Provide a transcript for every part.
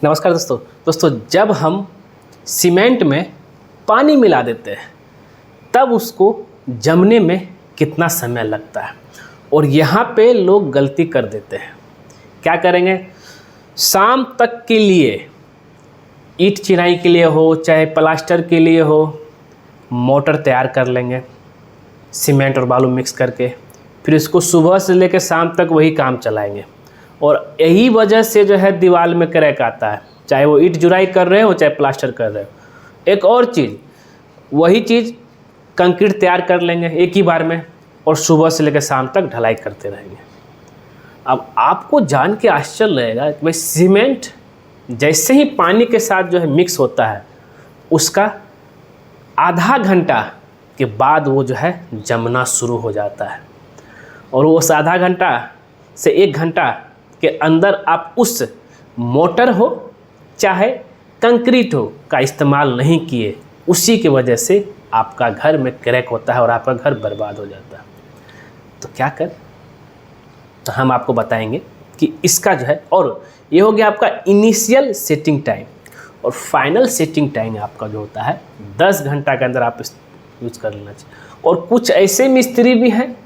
नमस्कार दोस्तों जब हम सीमेंट में पानी मिला देते हैं तब उसको जमने में कितना समय लगता है। और यहाँ पे लोग गलती कर देते हैं। क्या करेंगे, शाम तक के लिए ईंट चिनाई के लिए हो चाहे प्लास्टर के लिए हो मोटर तैयार कर लेंगे सीमेंट और बालू मिक्स करके, फिर इसको सुबह से लेकर शाम तक वही काम चलाएंगे। और यही वजह से जो है दीवार में क्रैक आता है, चाहे वो ईंट जुराई कर रहे हो चाहे प्लास्टर कर रहे हो। एक और चीज़, वही चीज़ कंक्रीट तैयार कर लेंगे एक ही बार में और सुबह से लेकर शाम तक ढलाई करते रहेंगे। अब आपको जान के आश्चर्य लगेगा कि भाई सीमेंट जैसे ही पानी के साथ जो है मिक्स होता है उसका आधा घंटा के बाद वो जो है जमना शुरू हो जाता है। और वो उस आधा घंटा से 1 घंटा के अंदर आप उस मोटर हो चाहे कंक्रीट हो का इस्तेमाल नहीं किए, उसी की वजह से आपका घर में क्रैक होता है और आपका घर बर्बाद हो जाता है। तो क्या कर, तो हम आपको बताएंगे कि इसका जो है, और ये हो गया आपका इनिशियल सेटिंग टाइम, और फाइनल सेटिंग टाइम आपका जो होता है 10 घंटा के अंदर आप यूज़ कर लेना चाहिए। और कुछ ऐसे मिस्त्री भी हैं,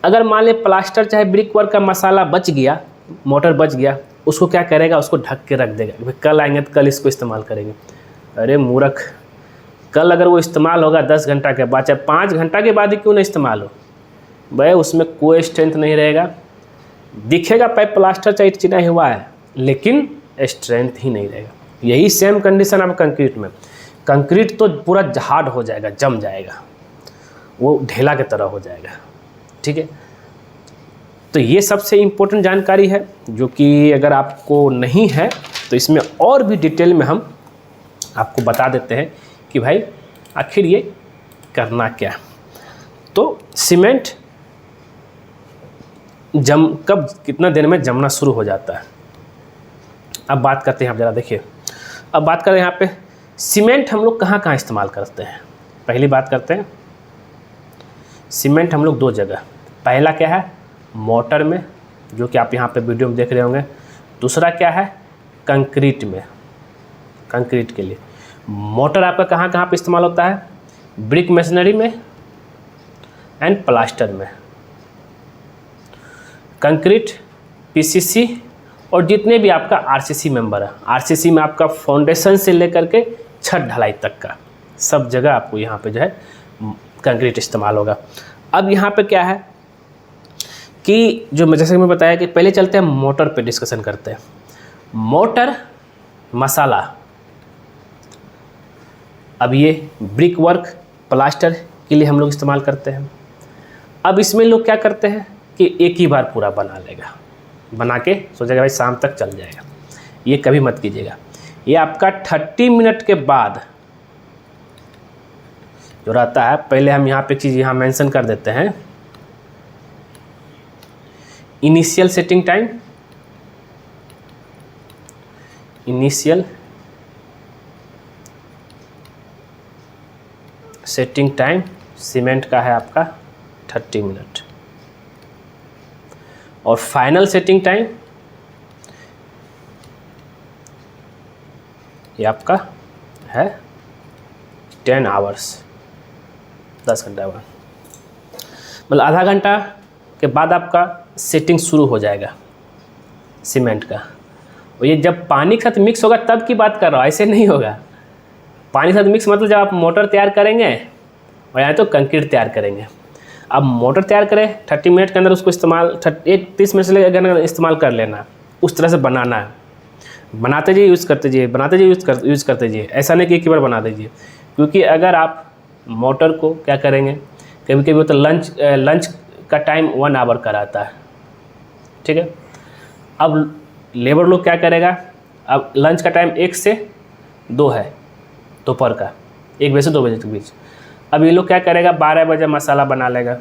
अगर मान ले प्लास्टर चाहे ब्रिक वर्क का मसाला बच गया, मोटर बच गया, उसको क्या करेगा, उसको ढक के रख देगा, भाई कल आएंगे तो कल इसको इस्तेमाल करेंगे। अरे मूर्ख, कल अगर वो इस्तेमाल होगा 10 घंटा के बाद चाहे 5 घंटा के बाद ही क्यों ना इस्तेमाल हो, भाई उसमें कोई स्ट्रेंथ नहीं रहेगा। दिखेगा पाइप प्लास्टर चाहे चिनाई हुआ है लेकिन स्ट्रेंथ ही नहीं रहेगा। यही सेम कंडीशन आप कंक्रीट में, कंक्रीट तो पूरा हार्ड हो जाएगा, जम जाएगा, वो ढेला की तरह हो जाएगा। ठीक है, तो ये सबसे इम्पोर्टेंट जानकारी है जो कि अगर आपको नहीं है तो इसमें और भी डिटेल में हम आपको बता देते हैं कि भाई आखिर ये करना क्या। तो सीमेंट कब कितना देर में जमना शुरू हो जाता है, अब बात करते हैं। आप ज़रा देखिए, अब बात करें यहाँ पे सीमेंट हम लोग कहाँ कहाँ इस्तेमाल करते हैं। पहली बात करते हैं, सीमेंट हम लोग 2 जगह, पहला क्या है मोटर में, जो कि आप यहाँ पे वीडियो में देख रहे होंगे। दूसरा क्या है कंक्रीट में, कंक्रीट के लिए मोटर आपका कहाँ कहाँ पे इस्तेमाल होता है, ब्रिक मशीनरी में एंड प्लास्टर में। कंक्रीट, पीसीसी और जितने भी आपका आरसीसी मेंबर है, आरसीसी में आपका फाउंडेशन से लेकर के छत ढलाई तक का सब जगह आपको यहाँ पे जो है कंक्रीट इस्तेमाल होगा। अब यहाँ पे क्या है कि जो जैसे मैं बताया कि पहले चलते हैं मोटर पे डिस्कशन करते हैं। मोटर मसाला, अब ये ब्रिक वर्क प्लास्टर के लिए हम लोग इस्तेमाल करते हैं। अब इसमें लोग क्या करते हैं कि एक ही बार पूरा बना लेगा, बना के सोचेगा भाई शाम तक चल जाएगा। ये कभी मत कीजिएगा। ये आपका 30 मिनट के बाद जो रहता है, पहले हम यहाँ पे चीज़ यहाँ मेंशन कर देते हैं, initial setting time, initial setting time cement का है आपका 30 मिनट, और फाइनल सेटिंग टाइम ये आपका है 10 आवर्स, 10 घंटा बाद, मतलब आधा घंटा के बाद आपका सेटिंग शुरू हो जाएगा सीमेंट का। और ये जब पानी के साथ मिक्स होगा तब की बात कर रहा हूँ, ऐसे नहीं होगा। पानी के साथ मिक्स मतलब जब आप मोटर तैयार करेंगे और या तो कंक्रीट तैयार करेंगे। अब मोटर तैयार करें 30 मिनट के अंदर उसको इस्तेमाल 30 मिनट से लेकर इस्तेमाल कर लेना, उस तरह से बनाना है। बनाते जाइए, यूज़ करते जाइए, बनाते जाइए, यूज़ करते जाइए। ऐसा नहीं कि एक ही बार बना दीजिए, क्योंकि अगर आप मोटर को क्या करेंगे, कभी कभी तो लंच का टाइम 1 आवर का रहता है। ठीक है, अब लेबर लोग क्या करेगा, अब लंच का टाइम 1 से 2 है दोपहर का, 1 बजे से 2 बजे के बीच। अब ये लोग क्या करेगा, 12 बजे मसाला बना लेगा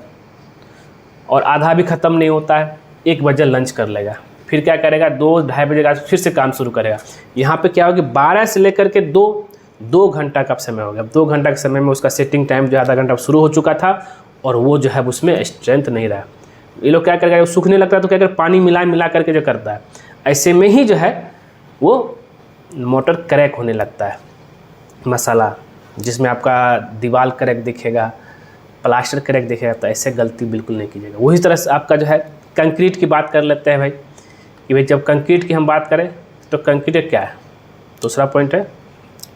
और आधा भी ख़त्म नहीं होता है, 1 बजे लंच कर लेगा। फिर क्या करेगा, 2-2:30 बजे का फिर से काम शुरू करेगा। यहाँ पे क्या होगा, 12 से लेकर के 2 घंटा का समय हो गया। 2 घंटा के समय में उसका सेटिंग टाइम जो आधा घंटा शुरू हो चुका था और वो जो है उसमें स्ट्रेंथ नहीं रहा। ये लोग क्या करेगा, सूखने लगता है तो क्या कर पानी मिला करके जो करता है, ऐसे में ही जो है वो मोटर क्रैक होने लगता है। मसाला जिसमें आपका दीवार क्रैक दिखेगा, प्लास्टर क्रैक दिखेगा, तो ऐसे गलती बिल्कुल नहीं कीजिएगा। वही तरह से आपका जो है कंक्रीट की बात कर लेते हैं भाई, कि भाई जब कंक्रीट की हम बात करें तो कंक्रीट क्या है, दूसरा पॉइंट है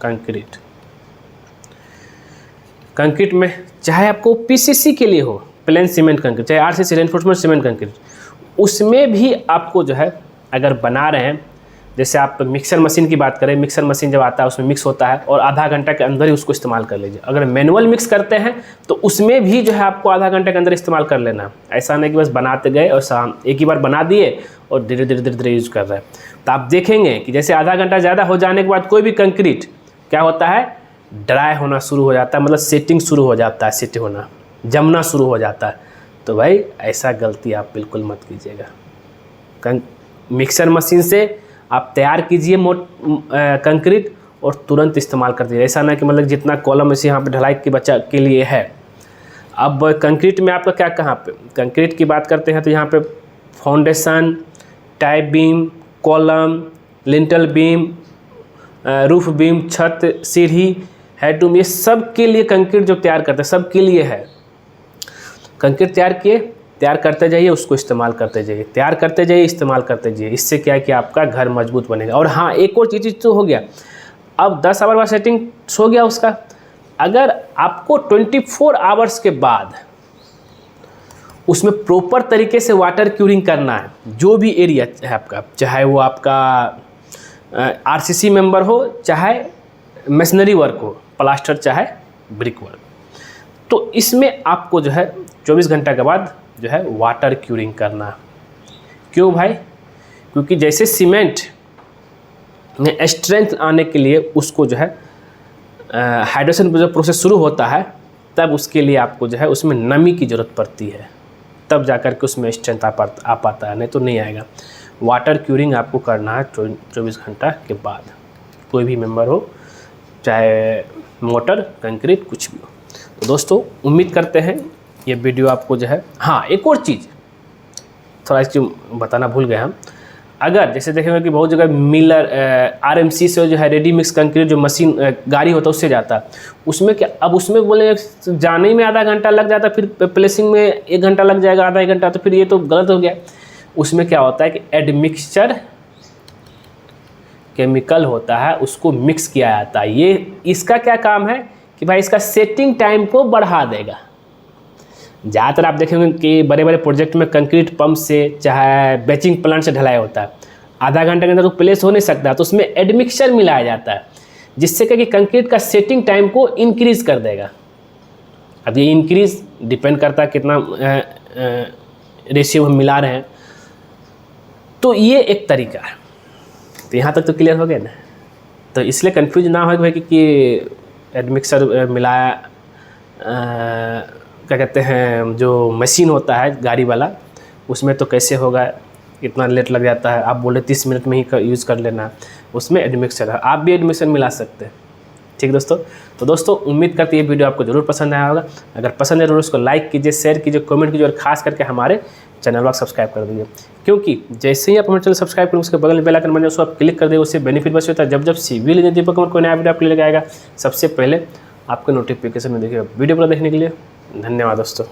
कंक्रीट। कंक्रीट में चाहे आपको पीसीसी के लिए हो, प्लेन सीमेंट कंक्रीट, चाहे आरसीसी रेनफोर्समेंट सीमेंट कंक्रीट, उसमें भी आपको जो है अगर बना रहे हैं, जैसे आप मिक्सर मशीन की बात करें, मिक्सर मशीन जब आता है उसमें मिक्स होता है और आधा घंटा के अंदर ही उसको इस्तेमाल कर लीजिए। अगर मैनुअल मिक्स करते हैं तो उसमें भी जो है आपको आधा घंटे के अंदर इस्तेमाल कर लेना। ऐसा नहीं कि बस बनाते गए और शाम एक ही बार बना दिए और धीरे धीरे यूज़ कर रहे हैं। तो आप देखेंगे कि जैसे आधा घंटा ज़्यादा हो जाने के बाद कोई भी कंक्रीट क्या होता है, ड्राई होना शुरू हो जाता है, मतलब सेटिंग शुरू हो जाता है, सेट होना, जमना शुरू हो जाता है। तो भाई ऐसा गलती आप बिल्कुल मत कीजिएगा। मिक्सर मशीन से आप तैयार कीजिए कंक्रीट और तुरंत इस्तेमाल कर दीजिए। ऐसा ना कि मतलब जितना कॉलम इसे यहाँ पे ढलाई के बच्चा के लिए है। अब कंक्रीट में आपका क्या, कहाँ पे कंक्रीट की बात करते हैं तो यहाँ पे foundation, type beam, column, lintel beam, roof beam, छत, सीढ़ी, हेडरूम, ये सब के लिए कंक्रीट जो तैयार करते हैं सब के लिए है। कंक्रीट तैयार करते जाइए, उसको इस्तेमाल करते जाइए, तैयार करते जाइए, इस्तेमाल करते जाइए। इससे क्या है कि आपका घर मजबूत बनेगा। और हाँ, एक और चीज़ तो हो गया, अब 10 आवर का सेटिंग हो गया उसका। अगर आपको 24 आवर्स के बाद उसमें प्रॉपर तरीके से वाटर क्यूरिंग करना है, जो भी एरिया है आपका, चाहे वो आपका आरसीसी मेंबर हो, चाहे मशीनरी वर्क हो, प्लास्टर चाहे ब्रिक वर्क, तो इसमें आपको जो है 24 घंटा के बाद जो है वाटर क्यूरिंग करना। क्यों भाई? क्योंकि जैसे सीमेंट में स्ट्रेंथ आने के लिए उसको जो है हाइड्रेशन जो प्रोसेस शुरू होता है, तब उसके लिए आपको जो है उसमें नमी की ज़रूरत पड़ती है, तब जाकर के उसमें स्ट्रेंथ आ पाता है, नहीं तो नहीं आएगा। वाटर क्यूरिंग आपको करना है 24 घंटा के बाद, कोई भी मेंबर हो, चाहे मोटर, कंक्रीट, कुछ भी हो। तो दोस्तों उम्मीद करते हैं ये वीडियो आपको जो है, हाँ एक और चीज़ थोड़ा चीज़ बताना भूल गए हम। अगर जैसे देखेंगे कि बहुत जगह मिलर आरएमसी से जो है रेडी मिक्स कंक्रीट जो मशीन गाड़ी होता है उससे जाता है, उसमें क्या, अब उसमें बोले जाने ही में आधा घंटा लग जाता, फिर प्लेसिंग में 1 घंटा लग जाएगा, आधा 1 घंटा, तो फिर ये तो गलत हो गया। उसमें क्या होता है कि एडमिक्सचर केमिकल होता है, उसको मिक्स किया जाता है। ये इसका क्या काम है कि भाई इसका सेटिंग टाइम को बढ़ा देगा। ज़्यादातर आप देखेंगे कि बड़े बड़े प्रोजेक्ट में कंक्रीट पंप से चाहे बैचिंग प्लांट से ढलाई होता है, आधा घंटे के अंदर तो प्लेस हो नहीं सकता, तो उसमें एडमिक्सचर मिलाया जाता है, जिससे कि कंक्रीट का सेटिंग टाइम को इंक्रीज़ कर देगा। अब ये इंक्रीज़ डिपेंड करता है कितना रेशियो हम मिला रहे हैं। तो ये एक तरीका है। तो यहाँ तक तो क्लियर हो गया ना? तो इसलिए कंफ्यूज ना हो भाई कि एडमिक्सचर मिलाया, क्या कहते हैं, जो मशीन होता है गाड़ी वाला, उसमें तो कैसे होगा, इतना लेट लग जाता है। आप बोले 30 मिनट में ही यूज़ कर लेना, उसमें एडमिक्सचर है, आप भी एडमिक्सचर मिला सकते हैं। ठीक दोस्तों, तो दोस्तों उम्मीद करते हैं ये वीडियो आपको ज़रूर पसंद आया होगा। अगर पसंद है जरूर उसको लाइक कीजिए, शेयर कीजिए, कमेंट कीजिए और खास करके हमारे चैनल को सब्सक्राइब कर दीजिए, क्योंकि जैसे ही आप हमारे चैनल सब्सक्राइब करें उसके बगल में बेल आइकन बन जाए, उसको आप क्लिक कर दें, उससे बेनिफिट बस होता है। जब सिविल इंजीनियरिंग दीपक कुमार कोई नया वीडियो आपके लिए लगाएगा, सबसे पहले आपको नोटिफिकेशन में देखिएगा। वीडियो पूरा देखने के लिए धन्यवाद दोस्तों।